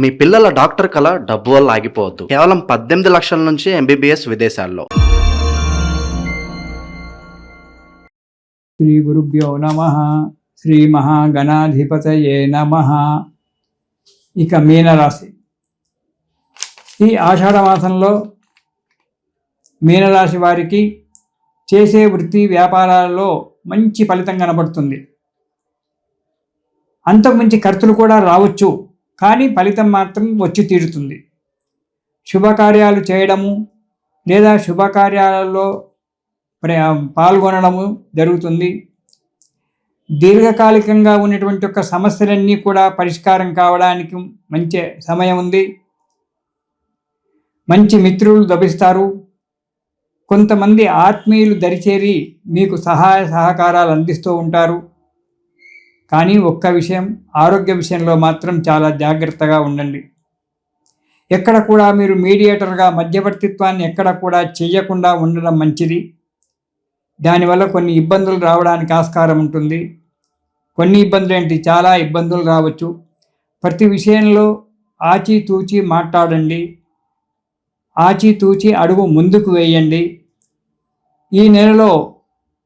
మీ పిల్లల డాక్టర్ కల డబ్బు వల్ల ఆగిపోవద్దు. కేవలం 18 లక్షల నుంచి ఎంబీబీఎస్ విదేశాల్లో. శ్రీ గురుభ్యో నమః. శ్రీ మహాగణాధిపతయే నమః. ఇక మీనరాశి. ఈ ఆషాఢ మాసంలో మీనరాశి వారికి చేసే వృత్తి వ్యాపారాలలో మంచి ఫలితం కనబడుతుంది. అంతకుమించి ఖర్చులు కూడా రావచ్చు, కానీ ఫలితం మాత్రం వచ్చి తీరుతుంది. శుభకార్యాలు చేయడము లేదా శుభకార్యాలలో పాల్గొనడము జరుగుతుంది. దీర్ఘకాలికంగా ఉన్నటువంటి ఒక సమస్యలన్నీ కూడా పరిష్కారం కావడానికి మంచి సమయం ఉంది. మంచి మిత్రులు లభిస్తారు. కొంతమంది ఆత్మీయులు దరిచేరి మీకు సహాయ సహకారాలు అందిస్తూ ఉంటారు. కానీ ఒక్క విషయం, ఆరోగ్య విషయంలో మాత్రం చాలా జాగ్రత్తగా ఉండండి. ఎక్కడ కూడా మీరు మీడియేటర్గా మధ్యవర్తిత్వాన్ని ఎక్కడ కూడా చేయకుండా ఉండడం మంచిది. దానివల్ల కొన్ని ఇబ్బందులు రావడానికి ఆస్కారం ఉంటుంది. కొన్ని ఇబ్బందులు ఏంటి, చాలా ఇబ్బందులు రావచ్చు. ప్రతి విషయంలో ఆచితూచి మాట్లాడండి. ఆచితూచి అడుగు ముందుకు వేయండి. ఈ నెలలో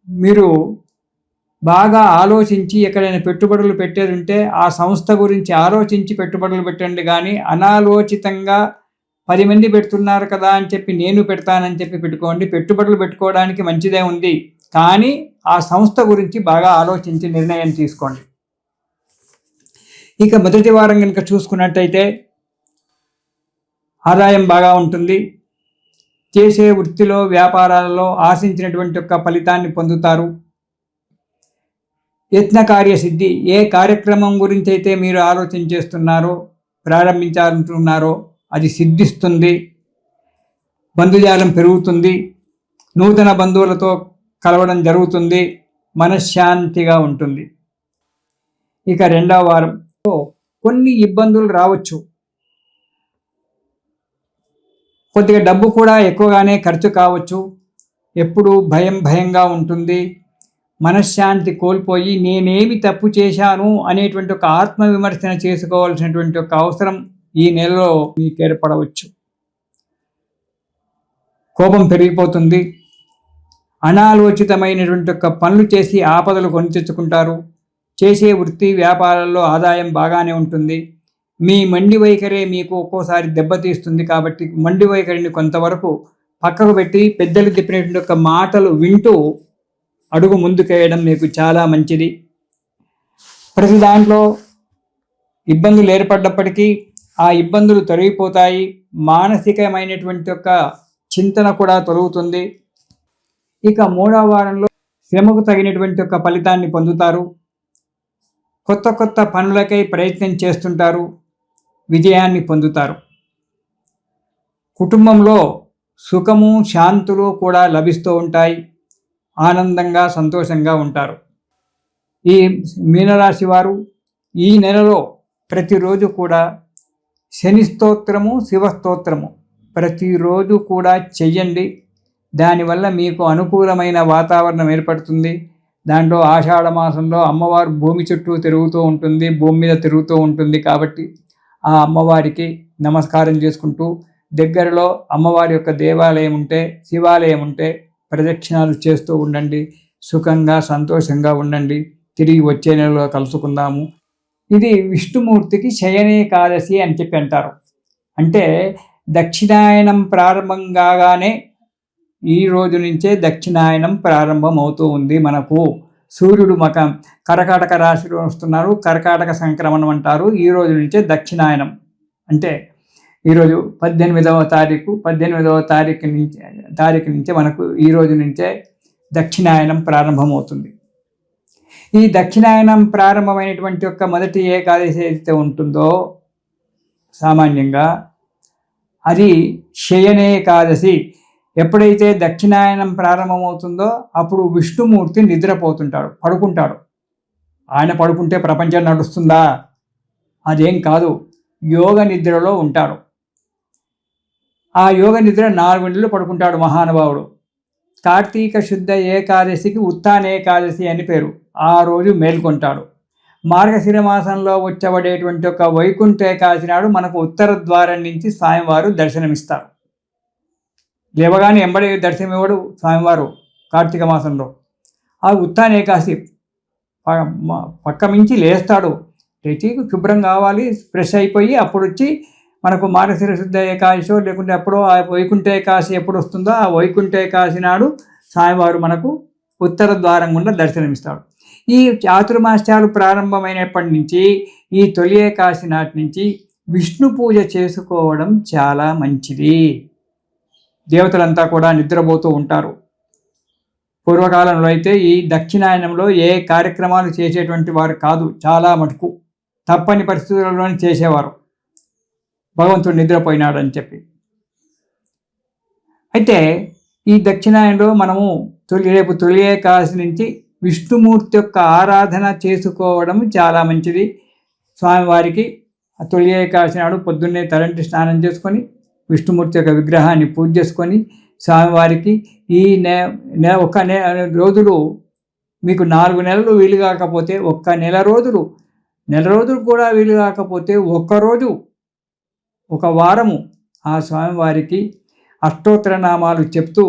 మీరు బాగా ఆలోచించి ఎక్కడైనా పెట్టుబడులు పెట్టేదుంటే ఆ సంస్థ గురించి ఆలోచించి పెట్టుబడులు పెట్టండి. కానీ అనాలోచితంగా 10 మంది పెడుతున్నారు కదా అని చెప్పి నేను పెడతానని చెప్పి పెట్టుకోండి. పెట్టుబడులు పెట్టుకోవడానికి మంచిదే ఉంది, కానీ ఆ సంస్థ గురించి బాగా ఆలోచించి నిర్ణయం తీసుకోండి. ఇక మొదటి వారం కనుక చూసుకున్నట్టయితే ఆదాయం బాగా ఉంటుంది. చేసే వృత్తిలో వ్యాపారాలలో ఆశించినటువంటి యొక్క ఫలితాన్ని పొందుతారు. యత్నకార్య సిద్ధి. ఏ కార్యక్రమం గురించి అయితే మీరు ఆలోచన చేస్తున్నారో, ప్రారంభించాలంటున్నారో అది సిద్ధిస్తుంది. బంధుజాలం పెరుగుతుంది. నూతన బంధువులతో కలవడం జరుగుతుంది. మనశ్శాంతిగా ఉంటుంది. ఇక రెండవ వారంలో కొన్ని ఇబ్బందులు రావచ్చు. కొద్దిగా డబ్బు కూడా ఎక్కువగానే ఖర్చు కావచ్చు. ఎప్పుడు భయంగా ఉంటుంది. మనశ్శాంతి కోల్పోయి నేనేమి తప్పు చేశాను అనేటువంటి ఒక ఆత్మవిమర్శన చేసుకోవాల్సినటువంటి ఒక అవసరం ఈ నెలలో మీకు ఏర్పడవచ్చు. కోపం పెరిగిపోతుంది. అనాలోచితమైనటువంటి ఒక పనులు చేసి ఆపదలు కొని తెచ్చుకుంటారు. చేసే వృత్తి వ్యాపారాల్లో ఆదాయం బాగానే ఉంటుంది. మీ మండి వైఖరే మీకు ఒక్కోసారి దెబ్బతీస్తుంది. కాబట్టి మండి వైఖరిని కొంతవరకు పక్కకు పెట్టి పెద్దలు చెప్పినటువంటి ఒక మాటలు వింటూ అడుగు ముందుకేయడం మీకు చాలా మంచిది. ప్రతి దాంట్లో ఇబ్బందులు ఏర్పడ్డప్పటికీ ఆ ఇబ్బందులు తొలగిపోతాయి. మానసికమైనటువంటి ఒక చింతన కూడా తొలగుతుంది. ఇక మూడవ వారంలో శ్రమకు తగినటువంటి ఒక ఫలితాన్ని పొందుతారు. కొత్త పనులకై ప్రయత్నం చేస్తుంటారు. విజయాన్ని పొందుతారు. కుటుంబంలో సుఖము శాంతులు కూడా లభిస్తూ ఉంటాయి. ఆనందంగా సంతోషంగా ఉంటారు. ఈ మీనరాశి వారు ఈ నెలలో ప్రతిరోజు కూడా శని స్తోత్రము, శివస్తోత్రము ప్రతిరోజు కూడా చెయ్యండి. దానివల్ల మీకు అనుకూలమైన వాతావరణం ఏర్పడుతుంది. దాంట్లో ఆషాఢ మాసంలో అమ్మవారు భూమి చుట్టూ తిరుగుతూ ఉంటుంది, భూమి మీద తిరుగుతూ ఉంటుంది. కాబట్టి ఆ అమ్మవారికి నమస్కారం చేసుకుంటూ దగ్గరలో అమ్మవారి యొక్క దేవాలయం ఉంటే, శివాలయం ఉంటే ప్రదక్షిణాలు చేస్తూ ఉండండి. సుఖంగా సంతోషంగా ఉండండి. తిరిగి వచ్చే నెలలో కలుసుకుందాము. ఇది విష్ణుమూర్తికి శయనేకాదశి అని చెప్పి అంటారు. అంటే దక్షిణాయనం ప్రారంభం కాగానే ఈ రోజు నుంచే దక్షిణాయనం ప్రారంభం అవుతూ ఉంది. మనకు సూర్యుడు కర్కాటక రాశిలో వస్తున్నారు. కర్కాటక సంక్రమణం అంటారు. ఈ రోజు నుంచే దక్షిణాయనం అంటే ఈరోజు 18వ తారీఖు నుంచి మనకు ఈ రోజు నుంచే దక్షిణాయనం ప్రారంభమవుతుంది. ఈ దక్షిణాయనం ప్రారంభమైనటువంటి యొక్క మొదటి ఏకాదశి అయితే ఉంటుందో సామాన్యంగా అది శయనేకాదశి. ఎప్పుడైతే దక్షిణాయనం ప్రారంభమవుతుందో అప్పుడు విష్ణుమూర్తి నిద్రపోతుంటాడు, పడుకుంటాడు. ఆయన పడుకుంటే ప్రపంచం నడుస్తుందా? అదేం కాదు. యోగ నిద్రలో ఉంటాడు. ఆ యోగ నిద్ర 4 గంటలు పడుకుంటాడు మహానుభావుడు. కార్తీక శుద్ధ ఏకాదశికి ఉత్తానేకాదశి అని పేరు. ఆ రోజు మేల్కొంటాడు. మార్గశిర మాసంలో వచ్చబడేటువంటి ఒక వైకుంఠ ఏకాదశి నాడు మనకు ఉత్తర ద్వారం నుంచి స్వామివారు దర్శనమిస్తారు. లేవగానే ఎంబడి దర్శనం ఇవ్వడు స్వామివారు కార్తీక మాసంలో. ఆ ఉత్తాన ఏకాదశి పక్క మించి లేస్తాడు, లేచి శుభ్రం కావాలి, ఫ్రెష్ అయిపోయి అప్పుడు వచ్చి మనకు మార్గశిర శుద్ధ ఏకాదశో లేకుంటే అప్పుడో ఆ వైకుంఠ ఏకాదశి ఎప్పుడు వస్తుందో ఆ వైకుంఠ ఏకాదశి నాడు స్వామివారు మనకు ఉత్తర ద్వారం గుండా దర్శనమిస్తాడు. ఈ చాతుర్మాస్యాలు ప్రారంభమైనప్పటి నుంచి ఈ తొలి ఏకాదశి నాటి నుంచి విష్ణు పూజ చేసుకోవడం చాలా మంచిది. దేవతలంతా కూడా నిద్రపోతూ ఉంటారు. పూర్వకాలంలో అయితే ఈ దక్షిణాయనంలో ఏ కార్యక్రమాలు చేసేటువంటి వారు కాదు, చాలా మటుకు తప్పని పరిస్థితుల్లోనే చేసేవారు, భగవంతుడు నిద్రపోయినాడని చెప్పి. అయితే ఈ దక్షిణాయనంలో మనము రేపు తొలి ఏకాదశి నుంచి విష్ణుమూర్తి యొక్క ఆరాధన చేసుకోవడం చాలా మంచిది. స్వామివారికి తొలి ఏకాదశి నాడు పొద్దున్నే తలంటి స్నానం చేసుకొని విష్ణుమూర్తి యొక్క విగ్రహాన్ని పూజ చేసుకొని స్వామివారికి ఈ ఒక రోజులు మీకు 4 నెలలు వీలు కాకపోతే ఒక్క నెల రోజులు కూడా వీలు కాకపోతే ఒక్కరోజు ఒక వారము ఆ స్వామివారికి అష్టోత్తర నామాలు చెప్తూ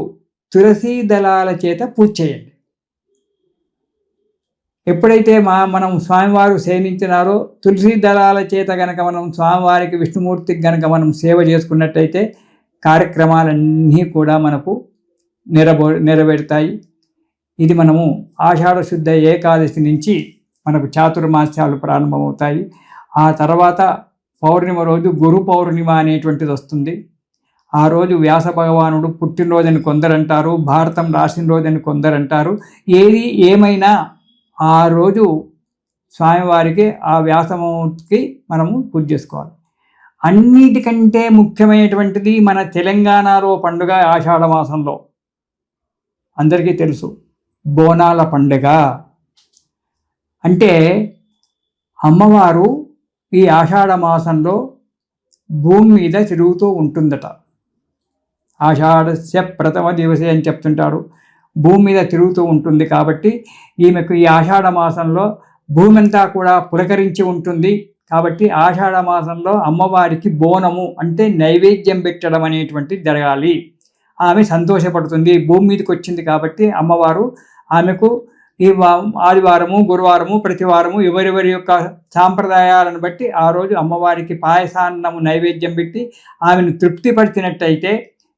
తులసీ దళాల చేత పూజ చేయండి. ఎప్పుడైతే మనం స్వామివారు సేవించినారో తులసీ దళాల చేత గనక మనం స్వామివారికి విష్ణుమూర్తికి గనక మనం సేవ చేసుకున్నట్టయితే కార్యక్రమాలన్నీ కూడా మనకు నెరవేరుతాయి. ఇది మనము ఆషాఢ శుద్ధ ఏకాదశి నుంచి మనకు చాతుర్మాస్యాలు ప్రారంభమవుతాయి. ఆ తర్వాత పౌర్ణిమ రోజు గురు పౌర్ణిమ అనేటువంటిది వస్తుంది. ఆ రోజు వ్యాస భగవానుడు పుట్టినరోజని కొందరంటారు, భారతం రాసిన రోజని కొందరంటారు. ఏది ఏమైనా ఆ రోజు స్వామివారికి ఆ వ్యాసమూర్తికి మనము పూజ చేసుకోవాలి. అన్నిటికంటే ముఖ్యమైనటువంటిది మన తెలంగాణలో పండుగ ఆషాఢ మాసంలో అందరికీ తెలుసు, బోనాల పండుగ. అంటే అమ్మవారు ఈ ఆషాఢ మాసంలో భూమి మీద తిరుగుతూ ఉంటుందట. ఆషాఢస్య ప్రథమ దివసే అని చెప్తుంటారు. భూమి మీద తిరుగుతూ ఉంటుంది కాబట్టి ఈమెకు ఈ ఆషాఢ మాసంలో భూమి అంతా కూడా పులకరించి ఉంటుంది. కాబట్టి ఆషాఢ మాసంలో అమ్మవారికి బోనము అంటే నైవేద్యం పెట్టడం అనేటువంటిది జరగాలి. ఆమె సంతోషపడుతుంది, భూమి మీదకి వచ్చింది కాబట్టి అమ్మవారు ఆమెకు ఈ ఆదివారము గురువారము ప్రతివారము ఎవరెవరి యొక్క సాంప్రదాయాలను బట్టి ఆ రోజు అమ్మవారికి పాయసాన్నము నైవేద్యం పెట్టి ఆమెను తృప్తిపరిచినట్టయితే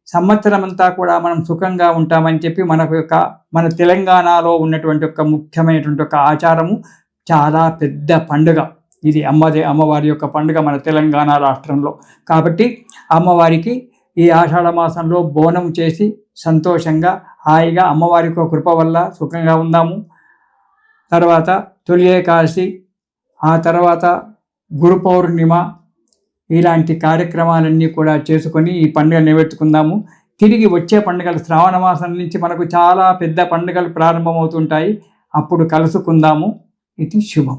సంవత్సరం అంతా కూడా మనం సుఖంగా ఉంటామని చెప్పి మన తెలంగాణలో ఉన్నటువంటి ఒక ముఖ్యమైనటువంటి ఒక ఆచారము, చాలా పెద్ద పండుగ ఇది. అమ్మవారి యొక్క పండుగ మన తెలంగాణ రాష్ట్రంలో. కాబట్టి అమ్మవారికి ఈ ఆషాఢ మాసంలో బోనం చేసి సంతోషంగా హాయిగా అమ్మవారి యొక్క కృప వల్ల సుఖంగా ఉందాము. తర్వాత తొలి ఏకాదశి, ఆ తర్వాత గురు పౌర్ణిమ, ఇలాంటి కార్యక్రమాలన్నీ కూడా చేసుకొని ఈ పండుగ నిలబెట్టుకుందాము. తిరిగి వచ్చే పండుగలు శ్రావణ మాసం నుంచి మనకు చాలా పెద్ద పండుగలు ప్రారంభమవుతుంటాయి. అప్పుడు కలుసుకుందాము. ఇది శుభం.